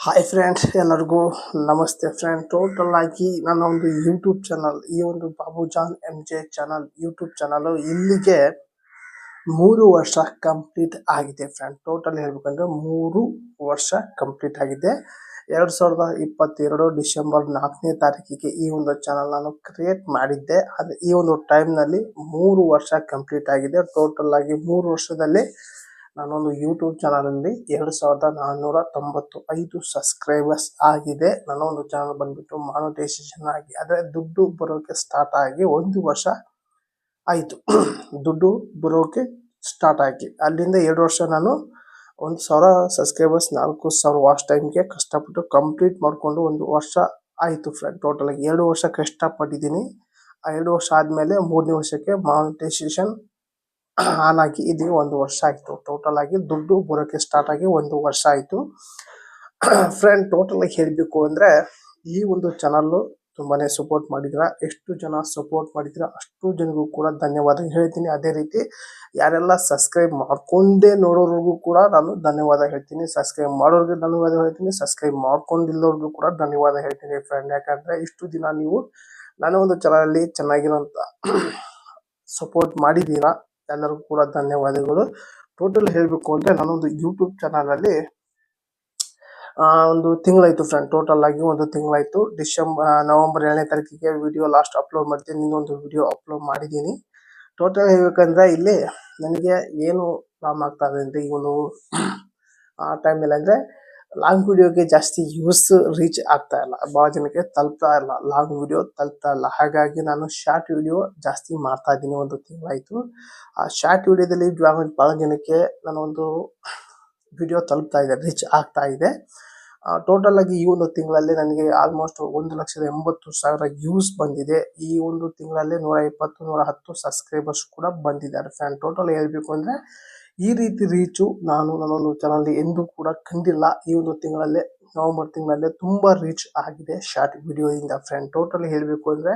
Hi friends, ಎಲ್ಲರಿಗೂ ನಮಸ್ತೆ friend. Total ಆಗಿ ನನ್ನ ಒಂದು ಯೂಟ್ಯೂಬ್ ಚಾನಲ್, ಈ ಒಂದು Babujan MJ channel YouTube channel ಇಲ್ಲಿಗೆ 3 ವರ್ಷ ಕಂಪ್ಲೀಟ್ ಆಗಿದೆ ಫ್ರೆಂಡ್. ಟೋಟಲ್ ಹೇಳ್ಬೇಕಂದ್ರೆ 3 ವರ್ಷ ಕಂಪ್ಲೀಟ್ ಆಗಿದೆ. 2022 ಡಿಸೆಂಬರ್ 4ನೇ ತಾರೀಕಿಗೆ ಈ ಒಂದು ಚಾನಲ್ ನಾನು ಕ್ರಿಯೇಟ್ ಮಾಡಿದ್ದೆ. ಆದರೆ ಈ ಒಂದು ಟೈಮ್ನಲ್ಲಿ 3 ವರ್ಷ ಕಂಪ್ಲೀಟ್ ಆಗಿದೆ. ಟೋಟಲ್ ಆಗಿ 3 ವರ್ಷದಲ್ಲಿ ನಾನೊಂದು ಯೂಟ್ಯೂಬ್ ಚಾನಲಲ್ಲಿ 2495 ಸಬ್ಸ್ಕ್ರೈಬರ್ಸ್ ಆಗಿದೆ. ನನ್ನ ಒಂದು ಚಾನಲ್ ಬಂದ್ಬಿಟ್ಟು ಮಾನಿಟೈಸೇಷನ್ ಆಗಿ, ಆದರೆ ದುಡ್ಡು ಬರೋಕೆ ಸ್ಟಾರ್ಟ್ ಆಗಿ 1 ವರ್ಷ ಆಯಿತು. ದುಡ್ಡು ಬರೋಕೆ ಸ್ಟಾರ್ಟ್ ಆಗಿ ಅಲ್ಲಿಂದ 2 ವರ್ಷ ನಾನು 1000 ಸಬ್ಸ್ಕ್ರೈಬರ್ಸ್ 4000 ವಾಚ್ ಟೈಮ್ಗೆ ಕಷ್ಟಪಟ್ಟು ಕಂಪ್ಲೀಟ್ ಮಾಡಿಕೊಂಡು 1 ವರ್ಷ ಆಯಿತು ಫ್ರೆಂಡ್. ಟೋಟಲ್ ಆಗಿ 2 ವರ್ಷ ಕಷ್ಟಪಟ್ಟಿದ್ದೀನಿ. ಆ 2 ವರ್ಷ ಆದಮೇಲೆ 3ನೇ ವರ್ಷಕ್ಕೆ ಮಾನಿಟೈಸೇಷನ್ ಆನ್ ಆಗಿ ಇದೀಗ 1 ವರ್ಷ ಆಯಿತು. ಟೋಟಲ್ ಆಗಿ ದುಡ್ಡು ಬರೋಕ್ಕೆ ಸ್ಟಾರ್ಟ್ ಆಗಿ 1 ವರ್ಷ ಆಯಿತು ಫ್ರೆಂಡ್. ಟೋಟಲ್ ಆಗಿ ಹೇಳಬೇಕು ಅಂದರೆ ಈ ಒಂದು ಚಾನಲ್ಲು ತುಂಬಾನೇ ಸಪೋರ್ಟ್ ಮಾಡಿದ್ರ. ಎಷ್ಟು ಜನ ಸಪೋರ್ಟ್ ಮಾಡಿದ್ರ ಅಷ್ಟು ಜನಗೂ ಕೂಡ ಧನ್ಯವಾದ ಹೇಳ್ತೀನಿ. ಅದೇ ರೀತಿ ಯಾರೆಲ್ಲ ಸಬ್ಸ್ಕ್ರೈಬ್ ಮಾಡ್ಕೊಂಡೇ ನೋಡೋರಿಗೂ ಕೂಡ ನಾನು ಧನ್ಯವಾದ ಹೇಳ್ತೀನಿ. ಸಬ್ಸ್ಕ್ರೈಬ್ ಮಾಡೋರಿಗೆ ಧನ್ಯವಾದ ಹೇಳ್ತೀನಿ, ಸಬ್ಸ್ಕ್ರೈಬ್ ಮಾಡ್ಕೊಂಡಿಲ್ಲವ್ರಿಗೂ ಕೂಡ ಧನ್ಯವಾದ ಹೇಳ್ತೀನಿ ಫ್ರೆಂಡ್. ಯಾಕಂದ್ರೆ ಇಷ್ಟು ದಿನ ನೀವು ನನ್ನ ಒಂದು ಚಾನಲಲ್ಲಿ ಚೆನ್ನಾಗಿರೋಂಥ ಸಪೋರ್ಟ್ ಮಾಡಿದ್ದೀರಾ. ಎಲ್ಲರಿಗೂ ಕೂಡ ಧನ್ಯವಾದಗಳು. ಟೋಟಲ್ ಹೇಳಬೇಕು ಅಂದರೆ ನಾನೊಂದು ಯೂಟ್ಯೂಬ್ ಚಾನಲಲ್ಲಿ ಒಂದು ತಿಂಗಳಾಯಿತು ಫ್ರೆಂಡ್. ಟೋಟಲ್ ಆಗಿ 1 ತಿಂಗಳಾಯಿತು. ನವೆಂಬರ್ 7ನೇ ತಾರೀಕಿಗೆ ವಿಡಿಯೋ ಲಾಸ್ಟ್ ಅಪ್ಲೋಡ್ ಮಾಡ್ತೀನಿ. ಇನ್ನೊಂದು ವಿಡಿಯೋ ಅಪ್ಲೋಡ್ ಮಾಡಿದ್ದೀನಿ. ಟೋಟಲ್ ಹೇಳ್ಬೇಕಂದ್ರೆ ಇಲ್ಲಿ ನನಗೆ ಏನು ಪ್ರಾಬ್ಲಮ್ ಆಗ್ತಾ ಇದೆ ಅಂದರೆ ಈ ಒಂದು ಟೈಮಲ್ಲಿ ಅಂದರೆ ಲಾಂಗ್ ವಿಡಿಯೋಗೆ ಜಾಸ್ತಿ ರೀಚ್ ಆಗ್ತಾ ಇಲ್ಲ. ಭಾಳ ಜನಕ್ಕೆ ತಲುಪ್ತಾ ಇಲ್ಲ, ಲಾಂಗ್ ವಿಡಿಯೋ ತಲುಪ್ತಾ ಇಲ್ಲ. ಹಾಗಾಗಿ ನಾನು ಶಾರ್ಟ್ ವಿಡಿಯೋ ಜಾಸ್ತಿ ಮಾಡ್ತಾ ಇದ್ದೀನಿ. 1 ತಿಂಗಳಾಯಿತು. ಆ ಶಾರ್ಟ್ ವಿಡಿಯೋದಲ್ಲಿ ಭಾಳ ಜನಕ್ಕೆ ನಾನೊಂದು ವಿಡಿಯೋ ತಲುಪ್ತಾ ಇದೆ, ರೀಚ್ ಆಗ್ತಾ ಇದೆ. ಟೋಟಲ್ ಆಗಿ ಈ ಒಂದು ತಿಂಗಳಲ್ಲಿ ನನಗೆ ಆಲ್ಮೋಸ್ಟ್ 1,80,000 ವ್ಯೂಸ್ ಬಂದಿದೆ. ಈ ಒಂದು ತಿಂಗಳಲ್ಲಿ 120-110 ಸಬ್ಸ್ಕ್ರೈಬರ್ಸ್ ಕೂಡ ಬಂದಿದ್ದಾರೆ ಫ್ರೆಂಡ್. ಟೋಟಲ್ ಹೇಳ್ಬೇಕು ಅಂದರೆ ಈ ರೀತಿ ರೀಚು ನಾನು ನನ್ನೊಂದು ಚಾನಲ್ ಎಂದೂ ಕೂಡ ಕಂಡಿಲ್ಲ. ಈ ಒಂದು ತಿಂಗಳಲ್ಲೇ, ನವೆಂಬರ್ ತಿಂಗಳಲ್ಲೇ ತುಂಬ ರೀಚ್ ಆಗಿದೆ ಶಾರ್ಟ್ ವಿಡಿಯೋದಿಂದ ಫ್ರೆಂಡ್. ಟೋಟಲ್ ಹೇಳಬೇಕು ಅಂದರೆ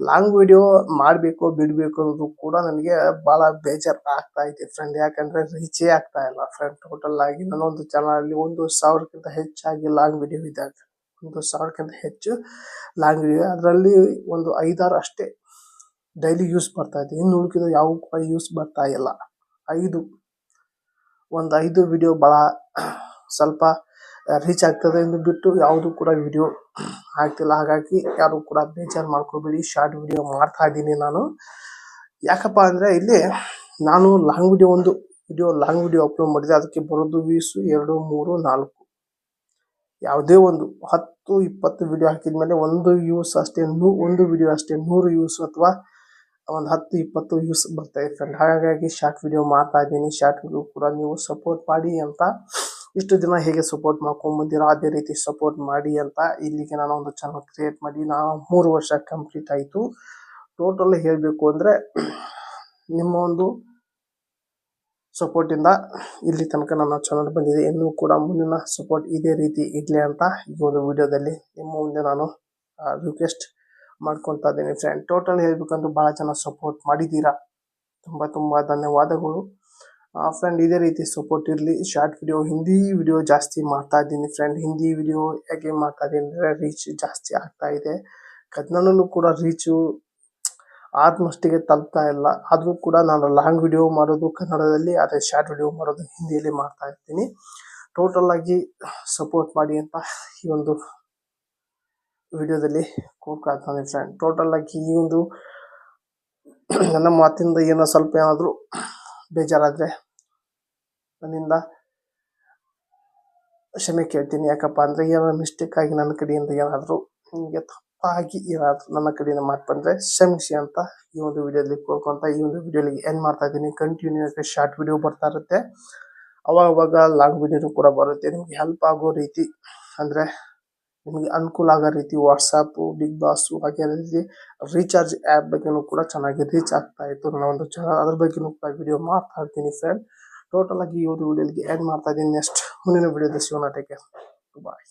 ಲಾಂಗ್ ವಿಡಿಯೋ ಮಾಡಬೇಕು ಬಿಡಬೇಕು ಅನ್ನೋದು ಕೂಡ ನನಗೆ ಭಾಳ ಬೇಜಾರು ಆಗ್ತಾ ಇದೆ ಫ್ರೆಂಡ್. ಯಾಕಂದರೆ ರೀಚೇ ಆಗ್ತಾ ಇಲ್ಲ ಫ್ರೆಂಡ್. ಟೋಟಲ್ ಆಗಿ ನನ್ನೊಂದು ಚಾನಲಲ್ಲಿ 1,000ಕ್ಕಿಂತ ಹೆಚ್ಚಾಗಿ ಲಾಂಗ್ ವಿಡಿಯೋ ಇದ್ದಾವೆ. 1,000ಕ್ಕಿಂತ ಹೆಚ್ಚು ಲಾಂಗ್ ವಿಡಿಯೋ, ಅದರಲ್ಲಿ ಒಂದು 5-6 ಅಷ್ಟೇ ಡೈಲಿ ಯೂಸ್ ಬರ್ತಾ ಇದೆ. ಇನ್ನು ಉಳಿದ ಯಾವ ಕೂಡ ಯೂಸ್ ಬರ್ತಾ ಇಲ್ಲ. 5 ವಿಡಿಯೋ ಭಾಳ ಸ್ವಲ್ಪ ರೀಚ್ ಆಗ್ತದೆ ಎಂದು ಬಿಟ್ಟು ಯಾವುದು ಕೂಡ ವಿಡಿಯೋ ಆಗ್ತಿಲ್ಲ. ಹಾಗಾಗಿ ಯಾರು ಕೂಡ ಬೇಜಾರು ಮಾಡ್ಕೋಬೇಡಿ. ಶಾರ್ಟ್ ವಿಡಿಯೋ ಮಾಡ್ತಾ ಇದ್ದೀನಿ ನಾನು. ಯಾಕಪ್ಪ ಅಂದರೆ ಇಲ್ಲಿ ನಾನು ಲಾಂಗ್ ವಿಡಿಯೋ ಅಪ್ಲೋಡ್ ಮಾಡಿದೆ. ಅದಕ್ಕೆ ಬರೋದು ವ್ಯೂಸು 2, 3, 4. ಯಾವುದೇ ಒಂದು 10-20 ವಿಡಿಯೋ ಹಾಕಿದ ಮೇಲೆ ಒಂದು ವ್ಯೂಸ್ ಅಷ್ಟೇ, ಒಂದು ವಿಡಿಯೋ ಅಷ್ಟೇ 100 ವ್ಯೂಸ್ ಅಥವಾ ಒಂದು 10-20 ವ್ಯೂಸ್ ಬರ್ತಾಯಿದೆ ಫ್ರೆಂಡ್. ಹಾಗಾಗಿ ಶಾರ್ಟ್ ವಿಡಿಯೋ ಮಾಡ್ತಾ ಇದ್ದೀನಿ. ಶಾರ್ಟ್ ವಿಡಿಯೋ ಕೂಡ ನೀವು ಸಪೋರ್ಟ್ ಮಾಡಿ ಅಂತ, ಇಷ್ಟು ದಿನ ಹೇಗೆ ಸಪೋರ್ಟ್ ಮಾಡ್ಕೊಂಡ್ಬಂದಿರೋ ಅದೇ ರೀತಿ ಸಪೋರ್ಟ್ ಮಾಡಿ ಅಂತ ಇಲ್ಲಿಗೆ ನಾನು ಒಂದು ಚಾನಲ್ ಕ್ರಿಯೇಟ್ ಮಾಡಿ 3 ವರ್ಷ ಕಂಪ್ಲೀಟ್ ಆಯಿತು. ಟೋಟಲ್ ಹೇಳಬೇಕು ಅಂದರೆ ನಿಮ್ಮ ಒಂದು ಸಪೋರ್ಟಿಂದ ಇಲ್ಲಿ ತನಕ ನನ್ನ ಚಾನಲ್ ಬಂದಿದೆ. ಇನ್ನೂ ಕೂಡ ಮುಂದಿನ ಸಪೋರ್ಟ್ ಇದೇ ರೀತಿ ಇರಲಿ ಅಂತ ಈ ಒಂದು ವಿಡಿಯೋದಲ್ಲಿ ನಿಮ್ಮ ಮುಂದೆ ನಾನು ರಿಕ್ವೆಸ್ಟ್ ಮಾಡ್ಕೊತಾ ಇದ್ದೀನಿ ಫ್ರೆಂಡ್. ಟೋಟಲ್ ಹೇಳ್ಬೇಕಂದ್ರೆ ಭಾಳ ಜನ ಸಪೋರ್ಟ್ ಮಾಡಿದ್ದೀರಾ. ತುಂಬ ಧನ್ಯವಾದಗಳು ಫ್ರೆಂಡ್. ಇದೇ ರೀತಿ ಸಪೋರ್ಟ್ ಇರಲಿ. ಶಾರ್ಟ್ ವಿಡಿಯೋ, ಹಿಂದಿ ವಿಡಿಯೋ ಜಾಸ್ತಿ ಮಾಡ್ತಾ ಇದ್ದೀನಿ ಫ್ರೆಂಡ್. ಹಿಂದಿ ವಿಡಿಯೋ ಯಾಕೆ ಮಾಡ್ತಾ ಇದ್ದೀನಿ ಅಂದರೆ ರೀಚ್ ಜಾಸ್ತಿ ಆಗ್ತಾ ಇದೆ. ಕನ್ನಡನೂ ಕೂಡ ರೀಚು ಆಲ್ಮೋಸ್ಟಿಗೆ ತಲುಪ್ತಾ ಇಲ್ಲ. ಆದರೂ ಕೂಡ ನಾನು ಲಾಂಗ್ ವಿಡಿಯೋ ಮಾಡೋದು ಕನ್ನಡದಲ್ಲಿ, ಅದೇ ಶಾರ್ಟ್ ವಿಡಿಯೋ ಮಾಡೋದು ಹಿಂದಿಯಲ್ಲಿ ಮಾಡ್ತಾ ಇರ್ತೀನಿ. ಟೋಟಲ್ ಆಗಿ ಸಪೋರ್ಟ್ ಮಾಡಿ ಅಂತ ಈ ಒಂದು ವಿಡಿಯೋದಲ್ಲಿ ಕೋರ್ಕಾಗ್ತಾನೆ ಫ್ರೆಂಡ್. ಟೋಟಲ್ ಆಗಿ ಈ ಒಂದು ನನ್ನ ಮಾತಿಂದ ಏನೋ ಸ್ವಲ್ಪ ಏನಾದರೂ ಬೇಜಾರಾದರೆ ನನ್ನಿಂದ ಕ್ಷಮೆ ಕೇಳ್ತೀನಿ. ಯಾಕಪ್ಪ ಅಂದರೆ ಏನಾದ್ರು ಮಿಸ್ಟೇಕ್ ಆಗಿ ನನ್ನ ಕಡೆಯಿಂದ ಏನಾದರೂ ನಿಮಗೆ ತಪ್ಪಾಗಿ ಏನಾದರೂ ನನ್ನ ಕಡೆಯಿಂದ ಮಾತು ಬಂದರೆ ಕ್ಷಮಿಸಿ ಅಂತ ಈ ಒಂದು ವಿಡಿಯೋದಲ್ಲಿ ಕೋರ್ಕೊಂತ ಈ ಒಂದು ವಿಡಿಯೋಲಿಗೆ ಎಂಡ್ ಮಾಡ್ತಾ ಇದ್ದೀನಿ. ಕಂಟಿನ್ಯೂ ಆಗಿ ಶಾರ್ಟ್ ವಿಡಿಯೋ ಬರ್ತಾ ಇರುತ್ತೆ, ಅವಾಗ ಲಾಂಗ್ ವಿಡಿಯೋನು ಕೂಡ ಬರುತ್ತೆ. ನಿಮಗೆ ಹೆಲ್ಪ್ ಆಗೋ ರೀತಿ, ಅಂದರೆ ನಿಮಗೆ ಅನುಕೂಲ ಆಗೋ ರೀತಿ ವಾಟ್ಸಪ್ಪು, ಬಿಗ್ ಬಾಸು, ಹಾಗೆ ರೀತಿ ರೀಚಾರ್ಜ್ ಆ್ಯಪ್ ಬಗ್ಗೆನೂ ಕೂಡ ಚೆನ್ನಾಗಿ ರೀಚ್ ಆಗ್ತಾ ಇತ್ತು ನನ್ನ ಒಂದು ಚಾನಲ್. ಅದ್ರ ಬಗ್ಗೆನೂ ಕೂಡ ವಿಡಿಯೋ ಮಾಡ್ತಾ ಇರ್ತೀನಿ ಫ್ರೆಂಡ್. ಟೋಟಲ್ ಆಗಿ ಈ ಒಂದು ವಿಡಿಯೋಲಿಗೆ ಎಂಡ್ ಮಾಡ್ತಾ ಇದ್ದೀನಿ. ನೆಕ್ಸ್ಟ್ ಮುಂದಿನ ವಿಡಿಯೋದಲ್ಲಿ ಸಿಗೋಣ. ಟೇಕ್ ಕೇರ್, ಬಾಯ್.